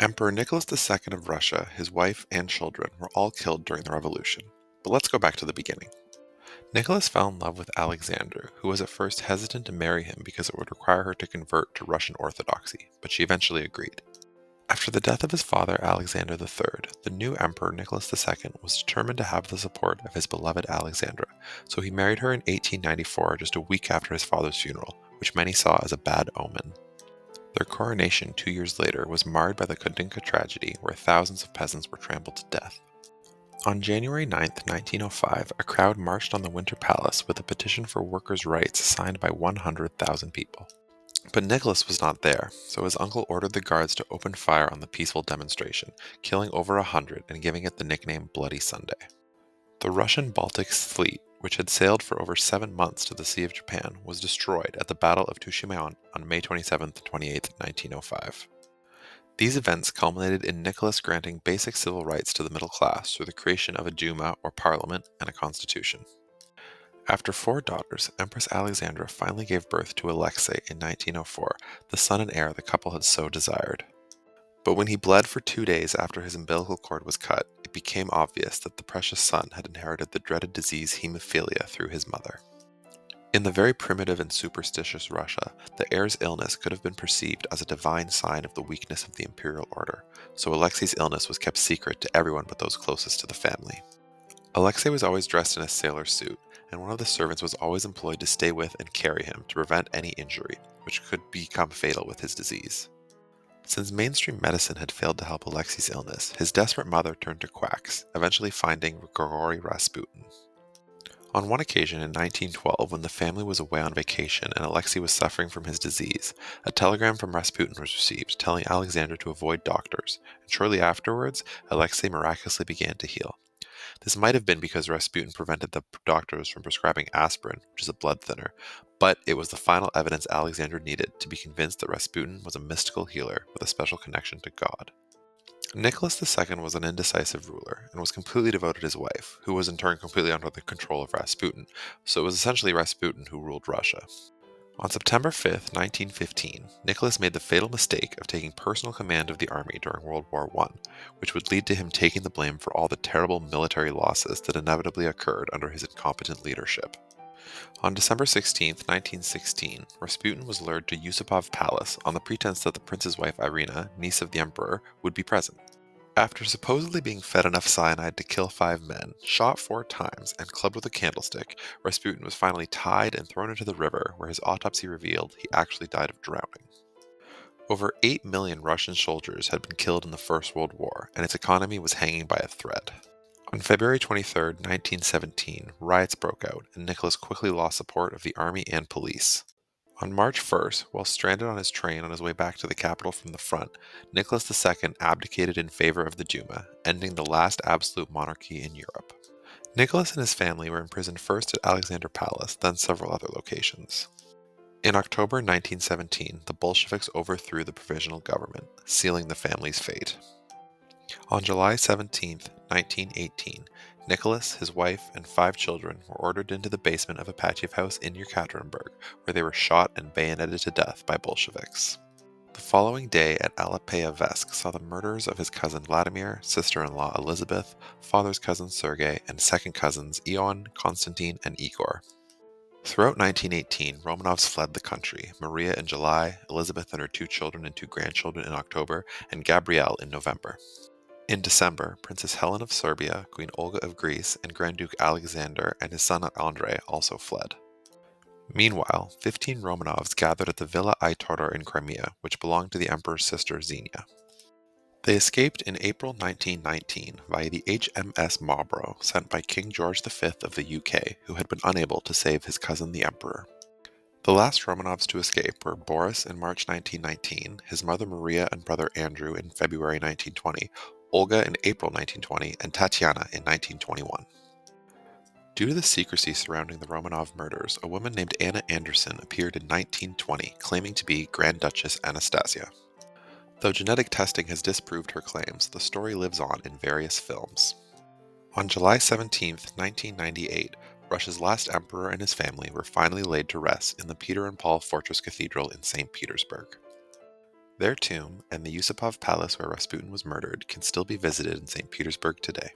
Emperor Nicholas II of Russia, his wife, and children were all killed during the revolution. But let's go back to the beginning. Nicholas fell in love with Alexandra, who was at first hesitant to marry him because it would require her to convert to Russian Orthodoxy, but she eventually agreed. After the death of his father, Alexander III, the new emperor Nicholas II was determined to have the support of his beloved Alexandra, so he married her in 1894, just a week after his father's funeral, which many saw as a bad omen. Their coronation 2 years later was marred by the Kudynka tragedy, where thousands of peasants were trampled to death. On January 9, 1905, a crowd marched on the Winter Palace with a petition for workers' rights signed by 100,000 people. But Nicholas was not there, so his uncle ordered the guards to open fire on the peaceful demonstration, killing over 100 and giving it the nickname Bloody Sunday. The Russian Baltic fleet, which had sailed for over 7 months to the Sea of Japan, was destroyed at the Battle of Tsushima on May 27 to 28, 1905. These events culminated in Nicholas granting basic civil rights to the middle class through the creation of a Duma, or parliament, and a constitution. After 4 daughters, Empress Alexandra finally gave birth to Alexei in 1904, the son and heir the couple had so desired. But when he bled for 2 days after his umbilical cord was cut, it became obvious that the precious son had inherited the dreaded disease hemophilia through his mother. In the very primitive and superstitious Russia, the heir's illness could have been perceived as a divine sign of the weakness of the imperial order, so Alexei's illness was kept secret to everyone but those closest to the family. Alexei was always dressed in a sailor suit, and one of the servants was always employed to stay with and carry him to prevent any injury, which could become fatal with his disease. Since mainstream medicine had failed to help Alexei's illness, his desperate mother turned to quacks, eventually finding Grigory Rasputin. On one occasion in 1912, when the family was away on vacation and Alexei was suffering from his disease, a telegram from Rasputin was received telling Alexander to avoid doctors, and shortly afterwards, Alexei miraculously began to heal. This might have been because Rasputin prevented the doctors from prescribing aspirin, which is a blood thinner, but it was the final evidence Alexander needed to be convinced that Rasputin was a mystical healer with a special connection to God. Nicholas II was an indecisive ruler and was completely devoted to his wife, who was in turn completely under the control of Rasputin, so it was essentially Rasputin who ruled Russia. On September 5, 1915, Nicholas made the fatal mistake of taking personal command of the army during World War I, which would lead to him taking the blame for all the terrible military losses that inevitably occurred under his incompetent leadership. On December 16, 1916, Rasputin was lured to Yusupov Palace on the pretense that the prince's wife Irina, niece of the emperor, would be present. After supposedly being fed enough cyanide to kill 5 men, shot 4 times, and clubbed with a candlestick, Rasputin was finally tied and thrown into the river, where his autopsy revealed he actually died of drowning. Over 8 million Russian soldiers had been killed in the First World War, and its economy was hanging by a thread. On February 23, 1917, riots broke out, and Nicholas quickly lost support of the army and police. On March 1st, while stranded on his train on his way back to the capital from the front, Nicholas II abdicated in favor of the Duma, ending the last absolute monarchy in Europe. Nicholas and his family were imprisoned first at Alexander Palace, then several other locations. In October 1917, the Bolsheviks overthrew the provisional government, sealing the family's fate. On July 17, 1918, Nicholas, his wife, and 5 children were ordered into the basement of a Patyev house in Yekaterinburg, where they were shot and bayoneted to death by Bolsheviks. The following day at Alapaya-Vesk saw the murders of his cousin Vladimir, sister-in-law Elizabeth, father's cousin Sergei, and second cousins Ion, Konstantin, and Igor. Throughout 1918, Romanovs fled the country, Maria in July, Elizabeth and her 2 children and 2 grandchildren in October, and Gabrielle in November. In December, Princess Helen of Serbia, Queen Olga of Greece, and Grand Duke Alexander and his son Andrei also fled. Meanwhile, 15 Romanovs gathered at the Villa Aitoror in Crimea, which belonged to the emperor's sister Xenia. They escaped in April 1919 via the HMS Marlborough sent by King George V of the UK, who had been unable to save his cousin the emperor. The last Romanovs to escape were Boris in March 1919, his mother Maria and brother Andrew in February 1920, Olga in April 1920, and Tatiana in 1921. Due to the secrecy surrounding the Romanov murders, a woman named Anna Anderson appeared in 1920, claiming to be Grand Duchess Anastasia. Though genetic testing has disproved her claims, the story lives on in various films. On July 17, 1998, Russia's last emperor and his family were finally laid to rest in the Peter and Paul Fortress Cathedral in St. Petersburg. Their tomb and the Yusupov Palace where Rasputin was murdered can still be visited in St. Petersburg today.